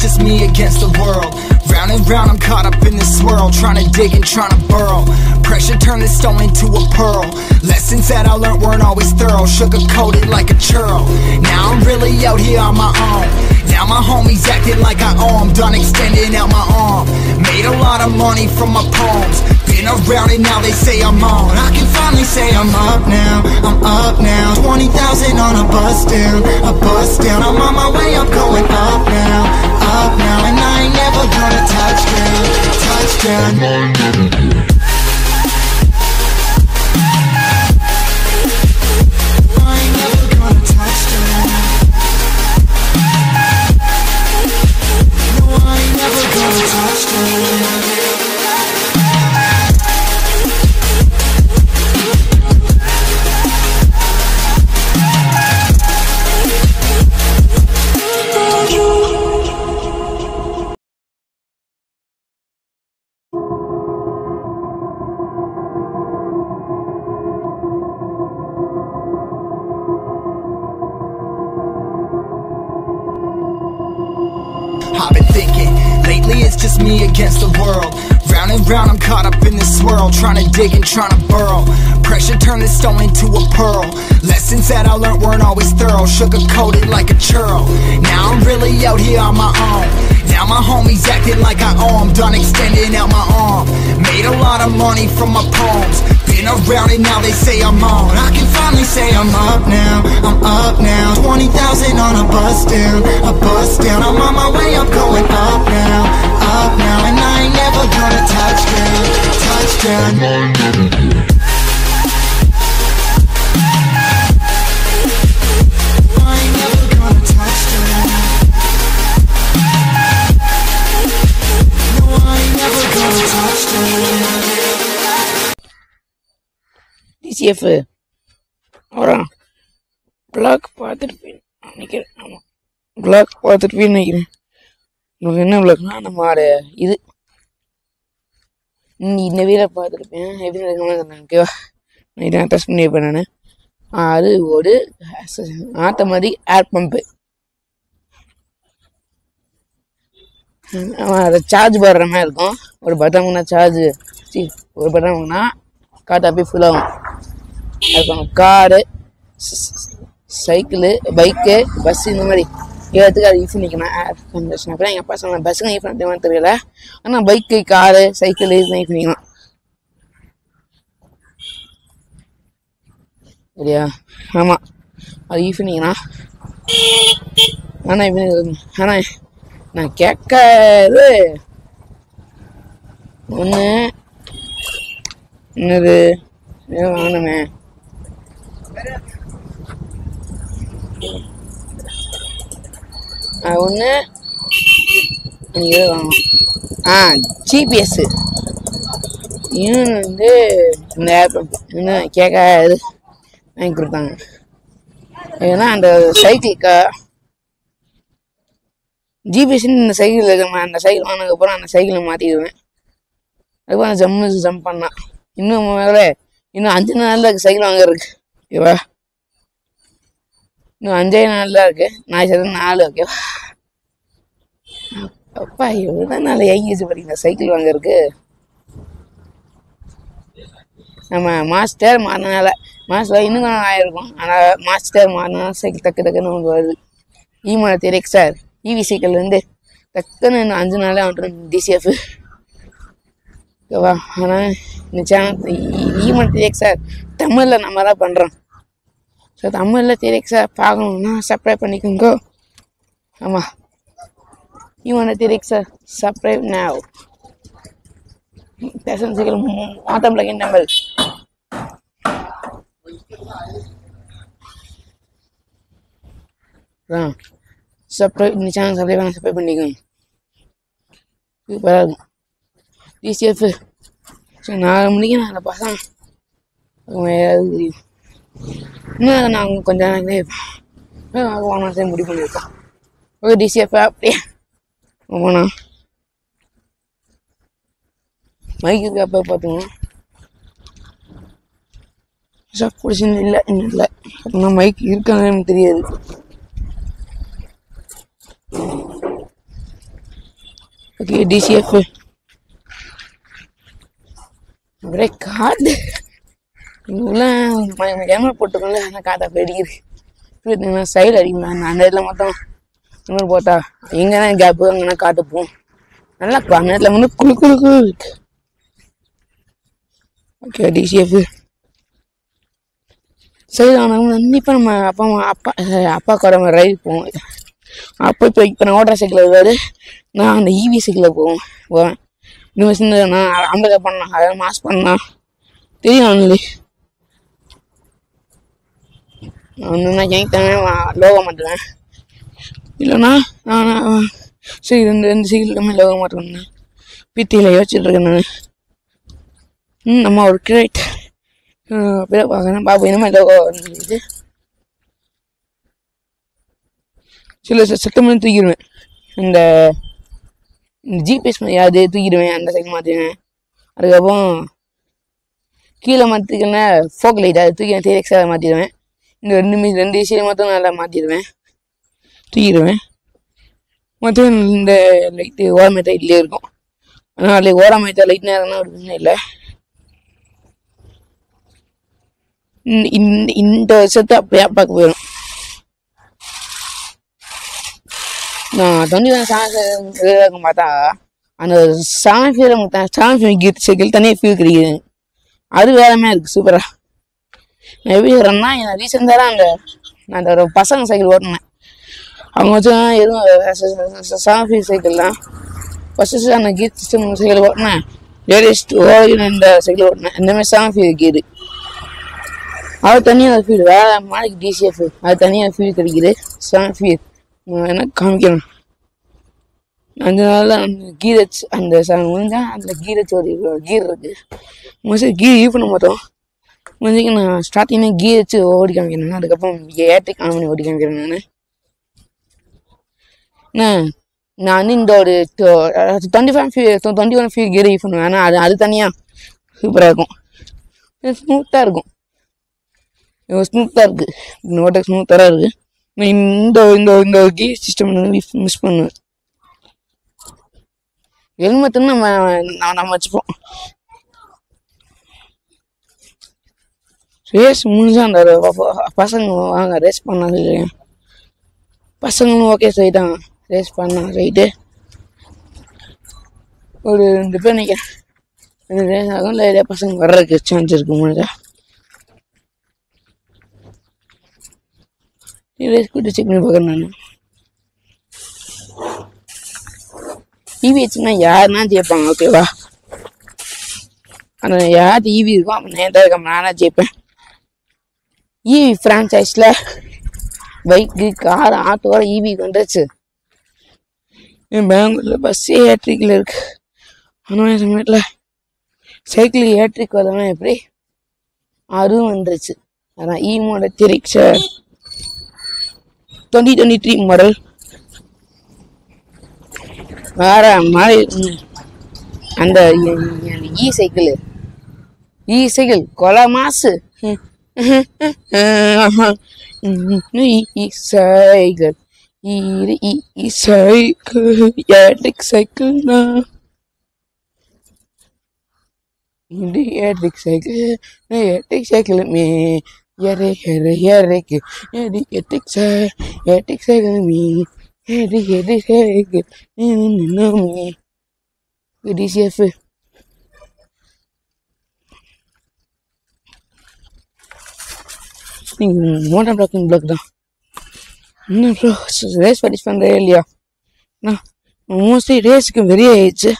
it's just me against the world. Round and round I'm caught up in this swirl, trying to dig and trying to burrow. Pressure turned this stone into a pearl. Lessons that I learned weren't always thorough, sugar-coated like a churl. Now I'm really out here on my own. Now my homies acting like I owe 'em. Done extending out my arm. Made a lot of money from my poems. Been around and now they say I'm on. I can finally say I'm up now. I'm up now. 20,000 on a bus down. A bus down. I'm on my way, I'm going up now. Up now. And I ain't never gonna touchdown. Touchdown. I've been thinking, lately it's just me against the world. Round and round I'm caught up in this swirl, trying to dig and trying to burrow. Pressure turned this stone into a pearl. Lessons that I learned weren't always thorough, sugar-coated like a churl. Now I'm really out here on my own. Now my homies acting like I owe 'em. Done extending out my arm. Made a lot of money from my poems. Been around and now they say I'm on. I can finally say I'm up now. I'm up now. 20,000 on a bus down. A bus down. I'm on my way, I'm going up now. Up now. And I ain't never gonna touchdown. Touchdown. DCF அப்புறம் black பார்த்துட்டு நினைக்கிறேன். ஆமாம், black பார்த்துட்டு நினைக்கிறேன். உங்களுக்கு என்ன பிளாக்னா நம்ம இது இந்த வீரை பார்த்துருப்பேன். எப்படி இருக்குன்னு ஓகேவா, நான் இதை டெஸ்ட் பண்ணியிருப்பேன். நான் அது ஒரு ஆட்டோமேட்டிக் ஏர் பம்பு. அதை சார்ஜ் போடுற மாதிரி இருக்கும். ஒரு பட்டன் சார்ஜ் ஒரு பட்டன் காட்டா போய் ஃபுல்லாகும். அதுக்கான காரு, சைக்கிளு, பைக்கு, பஸ்ஸு இந்த மாதிரி எல்லாத்துக்கும் அது யூஸ் பண்ணிக்கணும். அப்புறம் எங்கள் அப்பா சொன்ன பஸ்ஸுங்க யூஸ் பண்ண தெரியல, ஆனால் பைக்கு, காரு, சைக்கிள் இதெல்லாம் யூஸ் பண்ணிக்கலாம். சரியா? ஆமாம், அது யூஸ் பண்ணிக்கலாம். ஆனால் நான் கேட்காது ஒன்று என்னது வாங்கணுமே. ஒன்று நீங்கள் வாங்கணும். ஜிபிஎஸ்ஸு இன்னொன்று வந்து இந்த ஆப் இன்னும் கேட்காது வாங்கி கொடுத்தாங்க. ஏன்னா அந்த சைக்கிளுக்கா ஜிபிஎஸ்ன்னு இந்த சைக்கிள் இருக்குமா, அந்த சைக்கிள் வாங்கினதுக்கப்புறம் அந்த சைக்கிளை மாற்றிடுவேன். அதுக்கப்புறம் ஜம்ப் பண்ணான். இன்னும் மேலே இன்னும் 5 நாள் தான் சைக்கிள் வாங்குறதுக்கு. ஓகேவா, இன்னும் 5 நாள் தான் இருக்கு. நான் சரி 4. ஓகேவா, அப்பா எவ்வளோ நாள் ஏங்கிச்சு படிக்கிற சைக்கிள் வாங்குறதுக்கு. நம்ம மாஸ்டர் மாறினால மாஸ்டர் இன்னும் கொஞ்சம் ஆயிருக்கும். ஆனால் மாஸ்டர் மாறினால சைக்கிள் டக்குன்னு நமக்கு வருது. ஈமான் தெரியும் சார், இவி சைக்கிள்லேருந்து டக்குன்னு இன்னும் 5 நாளே வந்துடும் DCF. ஓகேவா, ஆனால் இந்த சேனல் ஈமான் தெரியும் சார் தமிழில் நம்ம தான் பண்ணுறோம். ஸோ தமிழில் தெரியும் சார் பார்க்கணுன்னா சப்ஸ்கிரைப் பண்ணிக்கோங்க. ஆமாம், ஈமான் தெரியும் சார் சப்ஸ்கிரைப் now. பேசுகிற சைக்கிள் மாத்தம் லகின் தமிழ். சப்ஸ்கிரைப், இந்த சேனல் சப்ஸ்கிரைப் பண்ணிக்கோங்க. சூப்பராக இருக்கும் DCF. ஸோ 4 மணிக்கு நான் அதை பசங்க இன்னும் நாங்கள் கொஞ்சம் வாங்க முடிவு பண்ணியிருக்கோம். ஓகே DCF அப்படியே போனா மைக் இருக்கு. அப்போ பார்த்துக்கணும். பிடிச்சின்னு இல்லை இன்னும் இல்லை. அப்படின்னா மைக் இருக்கான்னு எனக்கு தெரியாது. ஓகே டிசிஎஃப் அப்படியே காற்று இவ்வளோ கேமரா போட்டுக்கோங்க ஆனால் காற்றா போயிடுக்குது சைடு அடிக்கலாம் அந்த இடத்துல மொத்தம் இன்னொரு போட்டா எங்கன்னா கேப்பு அங்கன்னா காற்று போகும் நல்லா அந்த இடத்துல வந்து குழு குழு குழு இருக்கு. ஓகே டிசிஎஃப் சைடு ஆனவங்க கண்டிப்பாக நம்ம அப்பா கூட நம்ம ரைடு போவோம். அப்போ இப்போ நான் ஓட்டுற சைக்கிள் வருவார், நான் அந்த இவி சைக்கிளில் போவேன். இன்னும் சின்ன நான் அம்பதை பண்ணேன், அதை மாஸ் பண்ணேன் தெரியும் அவனுக்கு. நான் எனக்கு லோக மாட்டேன் இல்லைண்ணா நான் சரி ரெண்டு சைக்கிளுமே லோக மாட்டேன் பித்தியில் யோசிச்சுட்டு இருக்கேன் நான். நம்ம ஒரு கிரேட் அப்படியே பார்க்குறேன் பாப்பா இனிமேல் லோகோ வந்துச்சு. சில சத்தம் பண்ணி தூக்கிடுவேன், இந்த ஜிபிஎஸ் அது தூக்கிடுவேன், அந்த சைக்கிள் மாற்றிடுவேன். அதுக்கப்புறம் கீழே மாற்றிக்கன்னா ஃபோக் லைட் அதை தூக்கி TRX மாற்றிடுவேன். இந்த ரெண்டு விஷயம் மட்டும் நல்லா மாற்றிடுவேன், தூக்கிடுவேன். மொத்தம் இந்த லைட்டு ஓரமேட்ட லைட்லேயே இருக்கும். அதனால் ஓரமேட்ட லைட் நேரம்னா ஒரு பிரச்சனை இல்லை. இந்த வருஷத்தை அப்படியே அப்பாவுக்கு போயிடும். நான் 21 சாங்ஸ் பார்த்தா அந்த சாங் கீத் சைக்கிள் தனியாக ஃபீல் கிடைக்குது, அது வேறமே இருக்குது சூப்பராக. நான் எப்படி சொல்கிறேன்னா நான் ரீசெண்டாக அந்த ஒரு பசங்க சைக்கிள் ஓட்டினேன். அவங்க வச்சு எதுவும் சாங் ஃபீல் சைக்கிள் தான் ஃபஸ்ட்டு அந்த கீத் சிஸ்டம் சைக்கிள் ஓட்டினேன். லேட்டஸ்ட் இந்த சைக்கிள் ஓட்டினேன். இந்தமாதிரி சாங் ஃபீல் கீது அது தனியாக ஃபீல், வேற மாலைக்கு டிசிஎஃப் அது தனியாக ஃபீல் கிடைக்குது. சாங் ஃபீல் என்ன காமிக்கணும். அதனால அந்த கீர் வச்சு அந்த சாங் முடிஞ்சால் அந்த கீர் வச்சு ஒரு கீர் இருக்குது மோஸ்ட்லி கீர் யூஸ் பண்ண மாட்டோம். முடிஞ்சுக்கு நான் ஸ்டார்டிங்காக கீர் வச்சு ஓடி காமிக்கிறேன், அதுக்கப்புறம் ஏட்ரிக் ஆன் பண்ணி ஓடி காமிக்கிறேன். நான் வந்து இந்த ஒரு 21 ஃபீல் கீர் யூஸ் பண்ணுவேன். ஆனால் அது தனியாக சூப்பராக இருக்கும், ஸ்மூத்தாக இருக்கும். ஸ்மூத்தாக இருக்குது, ஓட்டக்கு ஸ்மூத்தாக இருக்குது. இந்த கீர் சிஸ்டம் மிஸ் பண்ணுவேன். ஹெல்மெட்டுன்னு நம்ம வச்சுப்போம். ரேஸ் முடிஞ்சா அந்த பசங்க வாங்க ரேஸ் பண்ணா சொல்லிடுறேன். பசங்களும் ஓகே சொல்லிட்டாங்க ரேஸ் பண்ணா ரைட்டு. ஒரு 2 பேர் நிற்கிறேன், 2 ரேஸ் ஆகும். இல்லை பசங்க வர்றதுக்கு சான்ஸ் இருக்கு. முடிஞ்சா ரேஸ் கூட்டு செக் பண்ணி பார்க்குறேன் நான். ஈவி வச்சுன்னா யாருன்னா ஜெயிப்பாங்க ஓகேவா. ஆனால் யார் ஈவி இருக்கும் அப்போ நேரம் இருக்க நானாக ஜெயிப்பேன். ஈவி ஃப்ரான்ச்சைஸில் பைக்கு கார் ஆட்டோட ஈவி வந்துருச்சு. பெங்களூரில் பஸ்ஸே ஏட்ரிக்கில் இருக்கு. ஆனால் சமயத்தில் சைக்கிள் ஏட்ரிக் வரலன்னா எப்படி அதுவும் வந்துருச்சு. அதான் ஈமோட TRX 2023 மாடல் வேற மாதிரி. அந்த இ சைக்கிள் கொலை மாசு. சைக்கிள் ஏட்ரிக் சைக்கிள் தான் இது ஏட்ரிக் சைக்கிள் மே ஏறைக்கு ஏட்ரிக் சைக்கிள் மீ டிசிஎஃப் நீங்கள் மோட்டார் பிளாக் தான். என்ன ப்ரோ ரேஸ் ப்ராக்டிஸ் பண்ணுறே இல்லையா? மோஸ்ட்லி ரேஸுக்கு வெறி ஆயிடுச்சு.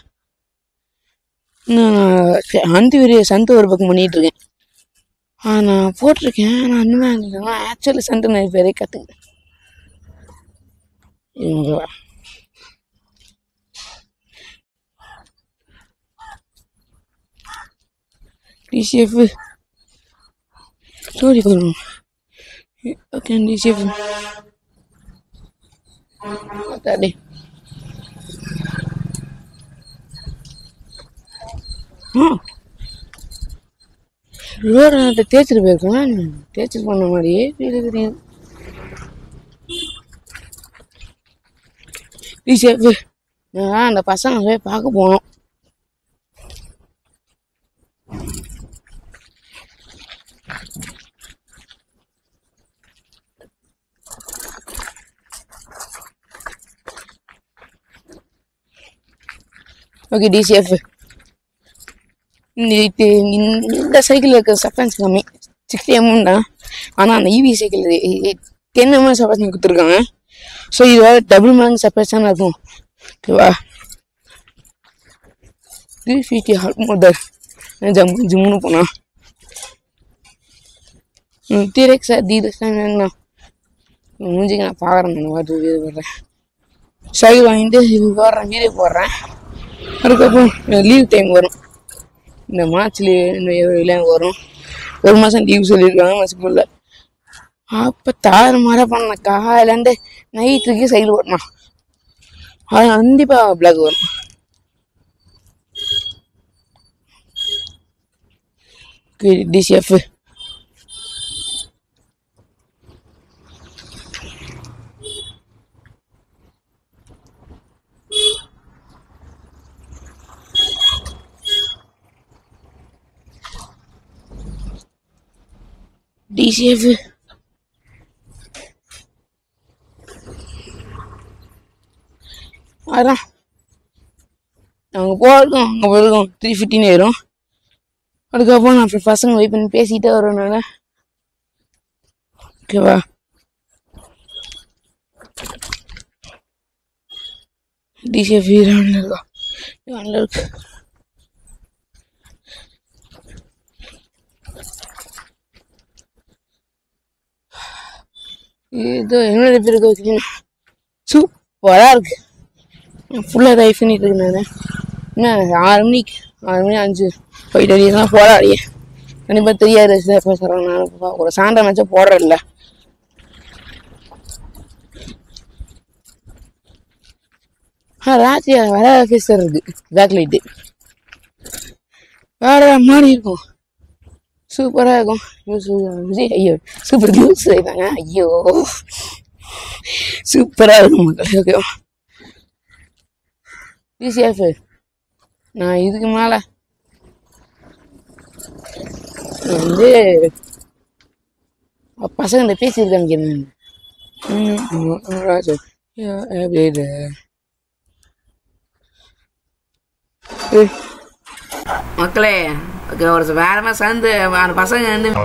நான் சந்து ஒரு பக்கம் பண்ணிகிட்ருக்கேன். நான் போட்டிருக்கேன், ஆனால் இன்னுமே ஆக்சுவலி சந்து நான் வெறி கற்றுக்கிறேன். டிசிஎஃப் ஸ்டோரி பார்க்கணும். ஓகே டிசிஎஃப் பார்த்தாடே ரோடு தேய்ச்சிட்டு போயிருக்கேன். தேய்ச்சிட்டு பண்ண மாதிரியே தெரியுது. டிசிஎஃப் நான் அந்த பசங்க போய் பார்க்க போனோம். ஓகே டிசிஎஃப் இந்த சைக்கிள் இருக்க சஃபரன்ஸ் கம்மி 60 mm தான். ஆனால் அந்த இவி சைக்கிள் 10 mm சஃபரன்ஸ் கொடுத்துருக்காங்க. ஸோ இது வேறு டபுள் மடங்கு சஃபரன்ஸாக இருக்கும். ஓகேவா 350 ஹார்ட் மோட்டர் ஜம்முன்னு போனா டிரெக்ஸா டீலக்ஸ்லாம் வேணுண்ணா முடிஞ்சுக்க நான் பார்க்குறேன். நான் வாட்டு வீடியோ போடுறேன். சைக்கிள் வாங்கிட்டு போடுறேன் வீடியோ போடுறேன். அதுக்கப்புறம் லீவ் டைம் வரும். இந்த மார்ச்லேயே வரும். 1 மாதம் லீவ் சொல்லியிருக்காங்க மசிப்பில். அப்போ தாறுமாறாக பண்ண காலையிலேருந்து நைட்டுக்கு சைக்கிள் ஓட்டணும். அது கண்டிப்பாக பிளாக் வரும். டிசிஎஃப் DCF அதான் நாங்கள் போயிருக்கோம். அங்கே போயிருக்கோம் 3:15 ஆயிரும். அதுக்கப்புறம் நான் அப்புறம் பசங்க வெயிட் பண்ணி பேசிகிட்டே வருவேன் நான். ஓகேவா DCF இருக்கா இருக்கு. இது என்னோட பேருக்கு வச்சுக்கீங்க சூப்பராக இருக்கு. ஃபுல்லாக ரைட் பண்ணிட்டு இருக்கு. நான் என்ன 6 மணிக்கு 5 போயிட்டு அடிதான் போராடியே கண்டிப்பாக தெரியாது பேசுகிறேன். நான் ஒரு சாண்டை மேட்சா போடுறேன்ல. ராத்திரி வேற ஃபேஸர் இருக்கு. பேக் லைட்டு வேற மாதிரி இருக்கும். சூப்பராக இருக்கும். விஜய் ஐயோ சூப்பர் நியூஸ் செய்வாங்க. ஐயோ சூப்பராக இருக்கும் மக்கள். ஓகேவா டிசிஎஃப் நான் இதுக்கு மேலே வந்து பசங்க இந்த பேசியிருக்காங்க. மக்களே ஒரு வேறமா சேர்ந்து பசங்க வந்து I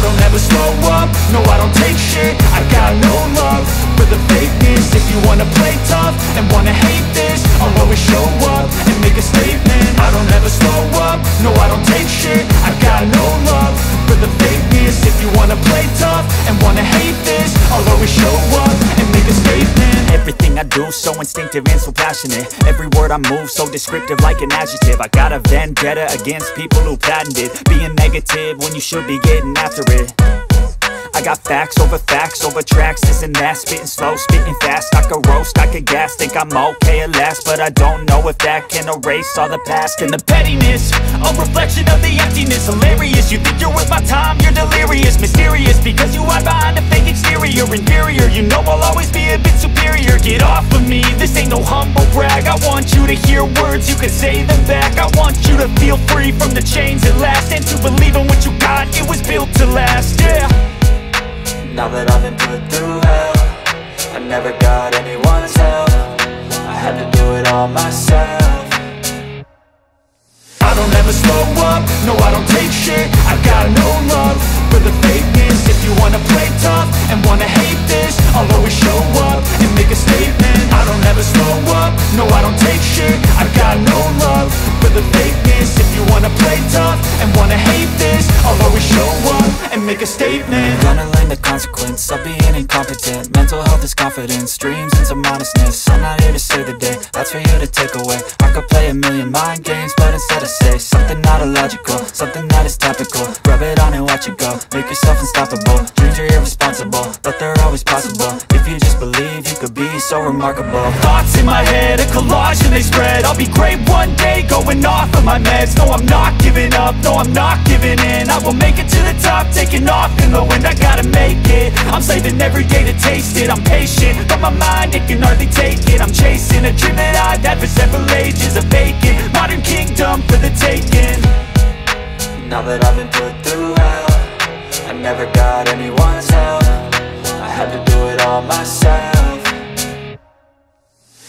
don't ever slow up, no I don't take shit. I got no love for the fakeness. If you wanna play tough and wanna hate this, I'll always show up and make a statement. I don't ever slow up, no I don't take shit. I got no love for the fakeness. If you wanna play tough and wanna hate this, I'll always show up and make a statement. Everything I do so instinctive and so passionate. Every word I move so descriptive like an adjective. I got a vendetta against people who patented being negative when you should be getting after it. I got facts over tracks, this and that. Spitting slow, spitting fast. I could roast, I could gas. Think I'm okay at last, but I don't know if that can erase all the past. And the pettiness, a reflection of the emptiness. Hilarious, you think you're worth my time, you're delirious. Mysterious, because you hide behind a fake exterior. Inferior, you know I'll always be a bit superior. Get off of me, this ain't no humble brag. I want you to hear words, you can say them back. I want you to feel free from the chains at last, and to believe in what you got, it was built to last, yeah. Now that I've been put through hell, I never got anyone's help. I had to do it all myself. I don't ever slow up, no I don't take shit. I got no love for the fakeness. If you wanna play tough and wanna hate this, I'll always show up and make a statement. I don't ever slow up, no I don't take shit. I got no love for the fakeness. If you wanna play tough and wanna hate this, I'll always show up and make make a statement. Gonna learn the consequence of being incompetent. Mental health is confidence, dreams and some honestness. I'm not here to save the day, that's for you to take away. I could play a million mind games, but instead I say something not illogical, something that is topical. Rub it on and watch it go, make yourself unstoppable. Dreams are irresponsible, but they're always possible. If you just believe, you could be so remarkable. Thoughts in my head, a collage and they spread. I'll be great one day, going off of my meds. No, I'm not giving up, no, I'm not giving in. I will make it to the top, taking off in the wind. I gotta make it, I'm saving every day to taste it. I'm patient, but my mind, it can hardly take it. I'm chasing a dream that I've had for several ages. A vacant, modern kingdom for the taking. Now that I've been put through hell, I never got anyone's help. I had to do it all myself.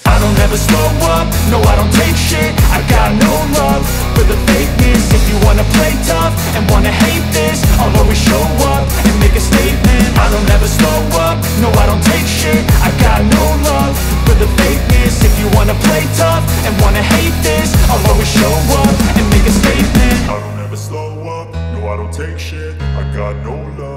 I don't ever slow up, no I don't take shit. I got no love for the fakeness. If you wanna play tough and wanna hate this, I'll always show up and make a statement. I don't ever slow up, no I don't take shit. I got no love for the fakeness. If you wanna play tough and wanna hate this, I'll always show up and make a statement. I don't ever slow up, no I don't take shit. I got no love